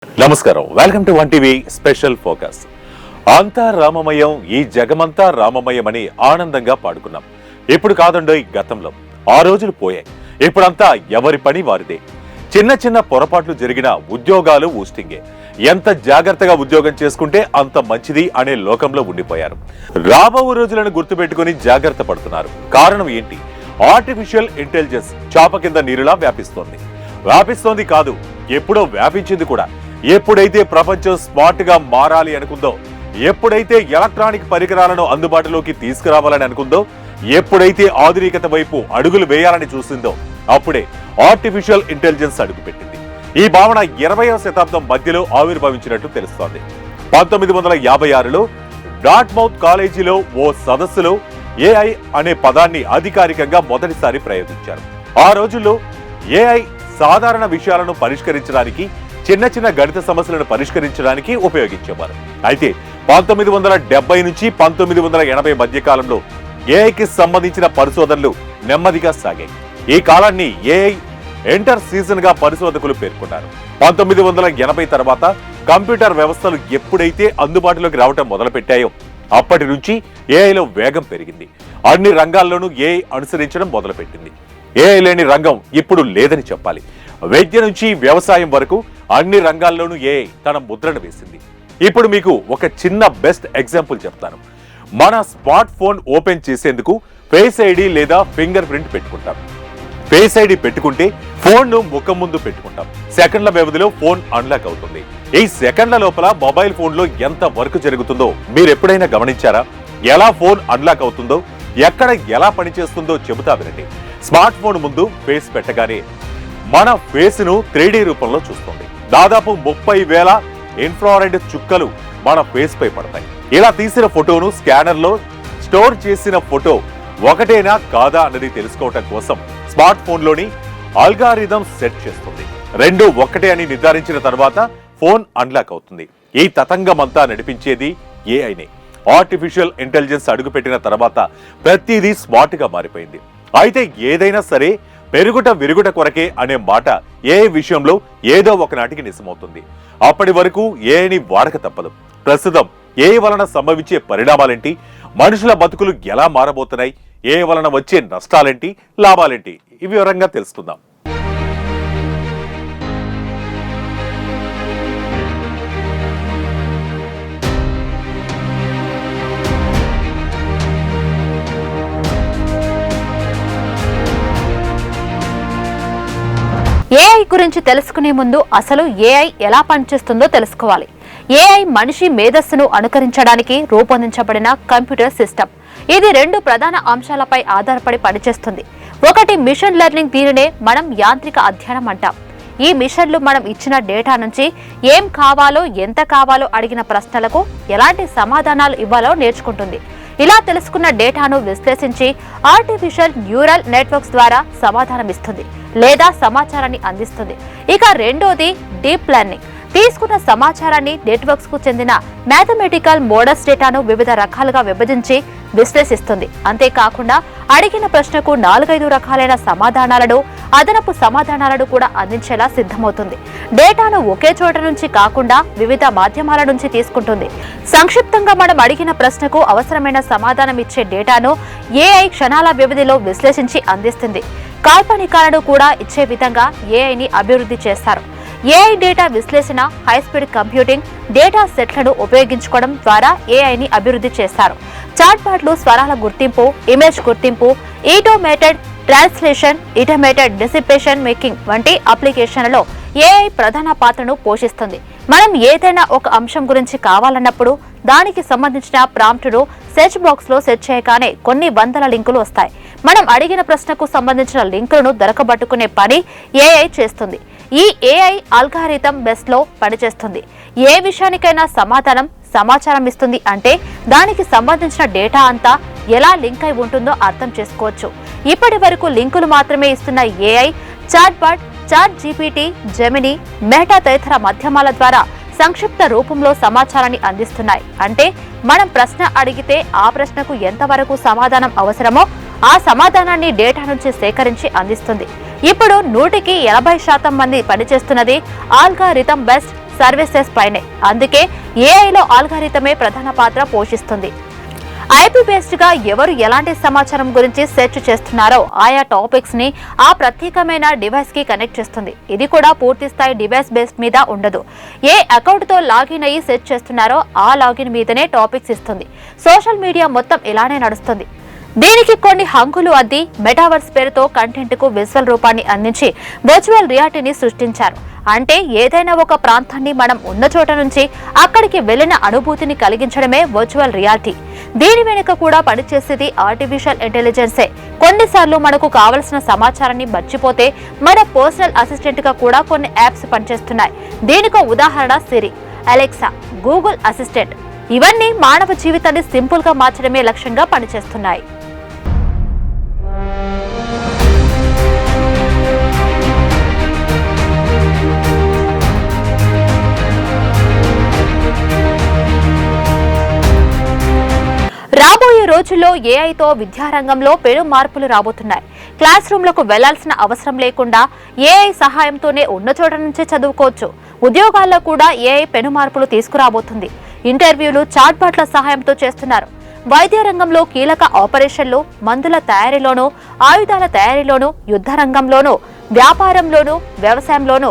నమస్కారం, welcome to one TV special focus. అంతా రామమయం, ఈ జగమంతా రామమయమని ఆనందంగా పాడుకున్నాం. ఇప్పుడు కాదండో ఈ గతంలో. ఆ రోజులు పోయాయి. ఇప్పుడంతా ఎవరి పని వారిదే. చిన్న చిన్న పొరపాట్లు జరిగిన ఉద్యోగాలు ఊస్టింగే. ఎంత జాగ్రత్తగా ఉద్యోగం చేసుకుంటే అంత మంచిది అనే లోకంలో ఉండిపోయారు. రాబో రోజులను గుర్తుపెట్టుకుని జాగ్రత్త పడుతున్నారు. కారణం ఏంటి? ఆర్టిఫిషియల్ ఇంటెలిజెన్స్ చాప కింద నీరులా వ్యాపిస్తోంది కాదు, ఎప్పుడో వ్యాపించింది కూడా. ఎప్పుడైతే ప్రపంచం స్మార్ట్ గా మారాలి అనుకుందో, ఎప్పుడైతే ఎలక్ట్రానిక్ పరికరాలను అందుబాటులోకి తీసుకురావాలని అనుకుందో, ఎప్పుడైతే ఆధునికత వైపు అడుగులు వేయాలని చూసిందో, అప్పుడే ఆర్టిఫిషియల్ ఇంటెలిజెన్స్ అడుగుపెట్టింది. ఈ భావన 20వ శతాబ్దం మధ్యలో ఆవిర్భవించినట్టు తెలుస్తోంది. 1956లో డార్ట్మౌత్ కాలేజీలో ఓ సదస్సులో ఏఐ అనే పదాన్ని అధికారికంగా మొదటిసారి ప్రయోగించారు. ఆ రోజుల్లో ఏఐ సాధారణ విషయాలను పరిష్కరించడానికి, చిన్న చిన్న గణిత సమస్యలను పరిష్కరించడానికి ఉపయోగించేవారు. అయితే 1970 నుంచి 1980 మధ్య కాలంలో ఏఐకి సంబంధించిన పరిశోధనలు నెమ్మదిగా సాగాయి. ఈ కాలాన్ని ఏఐ ఎంటర్ సీజన్ గా పరిశోధకులు పేర్కొన్నారు. 1980 తర్వాత కంప్యూటర్ వ్యవస్థలు ఎప్పుడైతే అందుబాటులోకి రావటం మొదలుపెట్టాయో అప్పటి నుంచి ఏఐలో వేగం పెరిగింది. అన్ని రంగాల్లోనూ ఏఐ అనుసరించడం మొదలుపెట్టింది. ఏఐ లేని రంగం ఇప్పుడు లేదని చెప్పాలి. వైద్య నుంచి వ్యవసాయం వరకు అన్ని రంగాల్లోనూ ఏఐ తన ముద్రను వేసింది. ఇప్పుడు మీకు ఒక చిన్న బెస్ట్ ఎగ్జాంపుల్ చెప్తాను. మన స్మార్ట్ ఫోన్ ఓపెన్ చేసేందుకు ఫేస్ ఐడి లేదా ఫింగర్ ప్రింట్ పెట్టుకుంటాం. ఫేస్ ఐడి పెట్టుకుంటే ఫోన్ ను ముఖం ముందు పెట్టుకుంటాం. సెకండ్ల వ్యవధిలో ఫోన్ అన్లాక్ అవుతుంది. ఈ సెకండ్ల లోపల మొబైల్ ఫోన్ లో ఎంత వర్క్ జరుగుతుందో మీరు ఎప్పుడైనా గమనించారా? ఎలా ఫోన్ అన్లాక్ అవుతుందో, ఎక్కడ ఎలా పనిచేస్తుందో చెబుతా వినండి. స్మార్ట్ ఫోన్ ముందు ఫేస్ పెట్టగానే మన ఫేస్ ను 3D రూపంలో చూస్తుంది. దాదాపు 30,000 ఇన్ఫ్రారెడ్ చుక్కలు మన ఫేస్ పై పడతాయి. ఇలా తీసిన ఫోటోను స్కానర్ లో స్టోర్ చేసిన ఫోటో ఒకటేనా కాదా అన్నది తెలుసుకోవటం కోసం స్మార్ట్ ఫోన్ లోని అల్గారిథం సెట్ చేస్తుంది. రెండు ఒక్కటే అని నిర్ధారించిన తర్వాత ఫోన్ అన్లాక్ అవుతుంది. ఈ తతంగమంతా నడిపించేది ఏఐనే. ఆర్టిఫిషియల్ ఇంటెలిజెన్స్ అడుగుపెట్టిన తర్వాత ప్రతిదీ స్మార్ట్ గా మారిపోయింది. అయితే ఏదైనా సరే పెరుగుట విరుగుట కొరకే అనే మాట ఏఐ విషయంలో ఏదో ఒకనాటికి నిజమవుతుంది. అప్పటి వరకు ఏఐని వాడక తప్పదు. ప్రస్తుతం ఏఐ వలన సంభవించే పరిణామాలేంటి, మనుషుల బతుకులు ఎలా మారబోతున్నాయి, ఏఐ వలన వచ్చే నష్టాలేంటి, లాభాలేంటి, ఇవి వివరంగా తెలుసుకుందాం. ఏఐ గురించి తెలుసుకునే ముందు అసలు ఏఐ ఎలా పనిచేస్తుందో తెలుసుకోవాలి. ఏఐ మనిషి మేధస్సును అనుకరించడానికి రూపొందించబడిన కంప్యూటర్ సిస్టమ్. ఇది రెండు ప్రధాన అంశాలపై ఆధారపడి పనిచేస్తుంది. ఒకటి మిషన్ లెర్నింగ్. దీనినే మనం యాంత్రిక అధ్యయనం అంటాం. ఈ మిషన్లు మనం ఇచ్చిన డేటా నుంచి ఏం కావాలో, ఎంత కావాలో అడిగిన ప్రశ్నలకు ఎలాంటి సమాధానాలు ఇవ్వాలో నేర్చుకుంటుంది. ఇలా తెలుసుకున్న డేటాను విశ్లేషించి ఆర్టిఫిషియల్ న్యూరల్ నెట్వర్క్స్ ద్వారా సమాధానం ఇస్తుంది లేదా సమాచారాన్ని అందిస్తుంది. ఇక రెండోది డీప్ లెర్నింగ్. తీసుకున్న సమాచారాన్ని నెట్వర్క్స్ కు చెందిన మ్యాథమెటికల్ మోడల్స్ డేటాను వివిధ రకాలుగా విభజించి విశ్లేషిస్తుంది. అంతేకాకుండా అడిగిన ప్రశ్నకు 4-5 రకాలైన సమాధానాలను, అదనపు సమాధానాలను కూడా అందించేలా సిద్ధమవుతుంది. డేటాను ఒకే చోట నుంచి కాకుండా వివిధ మాధ్యమాల నుంచి తీసుకుంటుంది. సంక్షిప్తంగా మనం అడిగిన ప్రశ్నకు అవసరమైన సమాధానం ఇచ్చే డేటాను ఏఐ క్షణాల వ్యవధిలో విశ్లేషించి అందిస్తుంది. కాల్పనికాలను కూడా ఇచ్చే విధంగా ఏఐని అభివృద్ధి చేస్తారు. ఏఐ డేటా విశ్లేషణ, హైస్పీడ్ కంప్యూటింగ్, డేటా సెట్లను ఉపయోగించుకోవడం ద్వారా ఏఐని అభివృద్ధి చేస్తారు. చాట్బాట్లు, స్వరాల గుర్తింపు, ఇమేజ్ గుర్తింపు, automated translation, automated dissipation making వంటి అప్లికేషన్లలో ఏఐ ప్రధాన పాత్రను పోషిస్తుంది. మనం ఏదైనా ఒక అంశం గురించి కావాలన్నప్పుడు దానికి సంబంధించిన ప్రాంప్ట్ను సెర్చ్ బాక్స్ లో సెర్చ్ చేయగానే కొన్ని వందల లింకులు వస్తాయి. మనం అడిగిన ప్రశ్నకు సంబంధించిన లింకులను దొరకబట్టుకునే పని ఏఐ చేస్తుంది. ఈ ఏఐ అల్గారిథం బేస్ లో పనిచేస్తుంది. ఏ విషయానికైనా సమాచారం ఇస్తుంది అంటే దానికి సంబంధించిన డేటా అంతా ఎలా లింక్ అయి ఉంటుందో అర్థం చేసుకోవచ్చు. ఇప్పటి వరకు లింకులు మాత్రమే ఇస్తున్న AI, chatbot, chat GPT, Gemini, Meta తదితర మాధ్యమాల ద్వారా సంక్షిప్త రూపంలో సమాచారాన్ని అందిస్తున్నాయి. అంటే మనం ప్రశ్న అడిగితే ఆ ప్రశ్నకు ఎంతవరకు సమాధానం అవసరమో ఆ సమాధానాన్ని డేటా నుంచి సేకరించి అందిస్తుంది. ఇప్పుడు 100కి 80% మంది పనిచేస్తున్నది ఆల్గారిథం బేస్డ్ సర్వీసెస్ పైనే. అందుకే ఏఐలో ఆల్గారిథమే ప్రధాన పాత్ర పోషిస్తుంది. ఐపీ బేస్డ్ గా ఎవరు ఎలాంటి సమాచారం గురించి సెర్చ్ చేస్తున్నారో ఆయా టాపిక్స్ ని ఆ ప్రత్యేకమైన డివైస్ కి కనెక్ట్ చేస్తుంది. ఇది కూడా పూర్తి స్థాయి డివైస్ బేస్డ్ మీద ఉండదు. ఏ అకౌంట్ తో లాగిన్ అయ్యి సెర్చ్ చేస్తున్నారో ఆ లాగిన్ మీదనే టాపిక్స్ ఇస్తుంది. సోషల్ మీడియా మొత్తం ఇలానే నడుస్తుంది. దీనికి కొన్ని హంగులు అద్ది మెటావర్స్ పేరుతో కంటెంట్ కు విజువల్ రూపాన్ని అందించి వర్చువల్ రియాలిటీని సృష్టించారు. అంటే ఏదైనా ఒక ప్రాంతాన్ని మనం ఉన్న చోట నుంచి అక్కడికి వెళ్లిన అనుభూతిని కలిగించడమే వర్చువల్ రియాలిటీ. దీని వెనుక కూడా పనిచేసేది ఆర్టిఫిషియల్ ఇంటెలిజెన్సే. కొన్నిసార్లు మనకు కావలసిన సమాచారాన్ని మర్చిపోతే మన పర్సనల్ అసిస్టెంట్ గా కూడా కొన్ని యాప్స్ పనిచేస్తున్నాయి. దీనికో ఉదాహరణ సిరి, అలెక్సా, గూగుల్ అసిస్టెంట్. ఇవన్నీ మానవ జీవితాన్ని సింపుల్ గా మార్చడమే లక్ష్యంగా పనిచేస్తున్నాయి. రాబోయే రోజుల్లో ఏఐతో విద్యారంగంలో పెను మార్పులు రాబోతున్నాయి. క్లాస్ రూమ్లకు వెళ్లాల్సిన అవసరం లేకుండా ఏఐ సహాయంతోనే ఉన్న చోట నుంచే చదువుకోవచ్చు. ఉద్యోగాల్లో కూడా ఏఐ పెను మార్పులు తీసుకురాబోతుంది. ఇంటర్వ్యూలు చాట్బాట్ల సహాయంతో చేస్తున్నారు. వైద్య రంగంలో కీలక ఆపరేషన్లు, మందుల తయారీలోనూ, ఆయుధాల తయారీలోనూ, యుద్ధ రంగంలోనూ, వ్యాపారంలోనూ, వ్యవసాయంలోనూ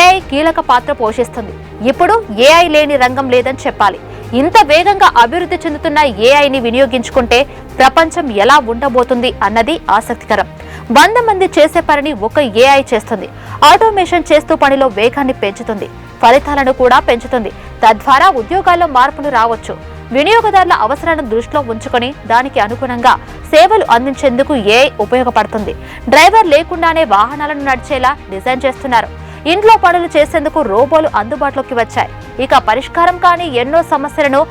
ఏఐ కీలక పాత్ర పోషిస్తుంది. ఇప్పుడు ఏఐ లేని రంగం లేదని చెప్పాలి. ఇంత వేగంగా అభివృద్ధి చెందుతున్న ఏఐని వినియోగించుకుంటే ప్రపంచం ఎలా ఉండబోతుంది అన్నది ఆసక్తికరం. 100 మంది చేసే పనిని ఒక ఏఐ చేస్తుంది. ఆటోమేషన్ చేస్తూ పనిలో వేగాన్ని పెంచుతుంది, ఫలితాలను కూడా పెంచుతుంది. తద్వారా ఉద్యోగాల్లో మార్పులు రావచ్చు. వినియోగదారుల అవసరాలను దృష్టిలో ఉంచుకొని దానికి అనుగుణంగా సేవలు అందించేందుకు ఏఐ ఉపయోగపడుతుంది. డ్రైవర్ లేకుండానే వాహనాలను నడిచేలా డిజైన్ చేస్తున్నారు. ఇంట్లో పనులు చేసేందుకు రోబోలు అందుబాటులోకి వచ్చాయి. ఇక పరిష్కారం కాని ఎన్నో సమస్యలను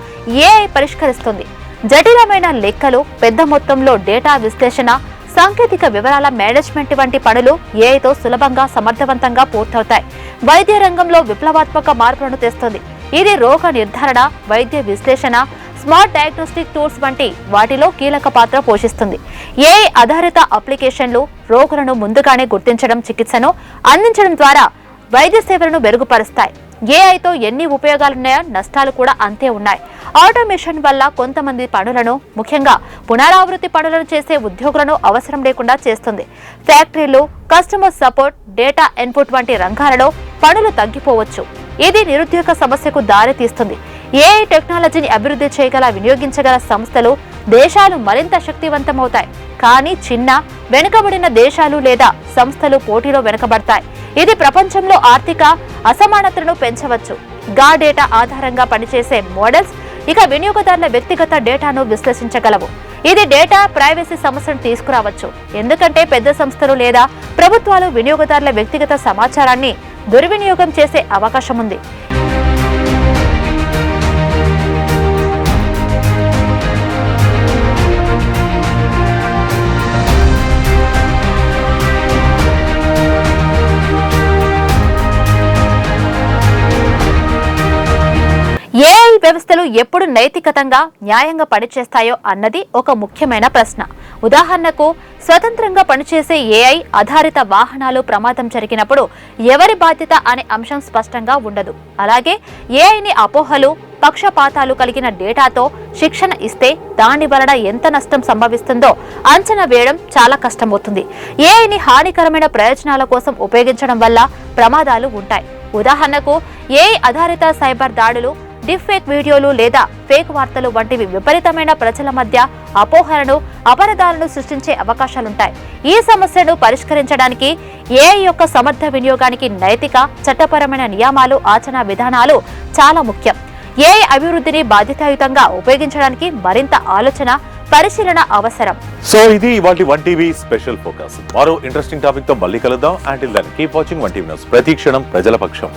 ఏఐ పరిష్కరిస్తుంది. జటిలమైన లెక్కలు, పెద్ద మొత్తంలో డేటా విశ్లేషణ, సాంకేతిక వివరాల మేనేజ్మెంట్ వంటి పనులు ఏఐతో సులభంగా, సమర్థవంతంగా పూర్తవుతాయి. వైద్య రంగంలో విప్లవాత్మక మార్పులను తెస్తుంది. ఇది రోగ నిర్ధారణ, వైద్య విశ్లేషణ, స్మార్ట్ డయాగ్నోస్టిక్ టూల్స్ వంటి వాటిలో కీలక పాత్ర పోషిస్తుంది. ఏఐ ఆధారిత అప్లికేషన్లు రోగులను ముందుగానే గుర్తించడం, చికిత్సను అందించడం ద్వారా వైద్య సేవలను మెరుగుపరుస్తాయి. ఏఐతో ఎన్ని ఉపయోగాలున్నాయో నష్టాలు కూడా అంతే ఉన్నాయి. ఆటోమేషన్ వల్ల కొంతమంది పనులను, ముఖ్యంగా పునరావృత్తి పనులను చేసే ఉద్యోగులను అవసరం లేకుండా చేస్తుంది. ఫ్యాక్టరీలు, కస్టమర్ సపోర్ట్, డేటా ఇన్పుట్ వంటి రంగాలలో పనులు తగ్గిపోవచ్చు. ఇది నిరుద్యోగ సమస్యకు దారి తీస్తుంది. ఏఐ టెక్నాలజీని అభివృద్ధి చేయగల, వినియోగించగల సంస్థలు, దేశాలు మరింత శక్తివంతమవుతాయి. కానీ చిన్న, వెనుకబడిన దేశాలు లేదా సంస్థలు పోటీలో వెనుకబడతాయి. ఇది ప్రపంచంలో ఆర్థిక అసమానతలను పెంచవచ్చు. గా డేటా ఆధారంగా పనిచేసే మోడల్స్ ఇక వినియోగదారుల వ్యక్తిగత డేటాను విశ్లేషించగలవు. ఇది డేటా ప్రైవసీ సమస్యను తీసుకురావచ్చు. ఎందుకంటే పెద్ద సంస్థలు లేదా ప్రభుత్వాలు వినియోగదారుల వ్యక్తిగత సమాచారాన్ని దుర్వినియోగం చేసే అవకాశం ఉంది. ఏఐ వ్యవస్థలు ఎప్పుడు నైతికతంగా, న్యాయంగా పనిచేస్తాయో అన్నది ఒక ముఖ్యమైన ప్రశ్న. ఉదాహరణకు, స్వతంత్రంగా పనిచేసే ఏఐ ఆధారిత వాహనాలు ప్రమాదం జరిగినప్పుడు ఎవరి బాధ్యత అనే అంశం స్పష్టంగా ఉండదు. అలాగే ఏఐని అపోహలు, పక్షపాతాలు కలిగిన డేటాతో శిక్షణ ఇస్తే దాని వలన ఎంత నష్టం సంభవిస్తుందో అంచనా వేయడం చాలా కష్టమవుతుంది. ఏఐని హానికరమైన ప్రయోజనాల కోసం ఉపయోగించడం వల్ల ప్రమాదాలు ఉంటాయి. ఉదాహరణకు, ఏఐ ఆధారిత సైబర్ దాడులు, డిఫేక్ వీడియోలు లేదా ఫేక్ వార్తలు వంటివి విపరీతమైన ప్రజల మధ్య అపోహలను, అపరాధాలను సృష్టించే అవకాశాలుంటాయి. ఈ సమస్యను పరిష్కరించడానికి ఏఐ యొక్క సమర్థ వినియోగానికి నైతిక, చట్టపరమైన నియమాలు, ఆచరణ విధానాలు చాలా ముఖ్యం. ఏఐ అభివృద్ధిని బాధ్యతాయుతంగా ఉపయోగించడానికి మరింత ఆలోచన, పరిశీలన అవసరం. సో ఇది ఇవాల్టి 1TV స్పెషల్ ఫోకస్. మరో ఇంట్రెస్టింగ్ టాపిక్ తో మళ్ళీ కలుద్దాం. Until then keep watching 1TV news. ప్రతి క్షణం ప్రజల పక్షం.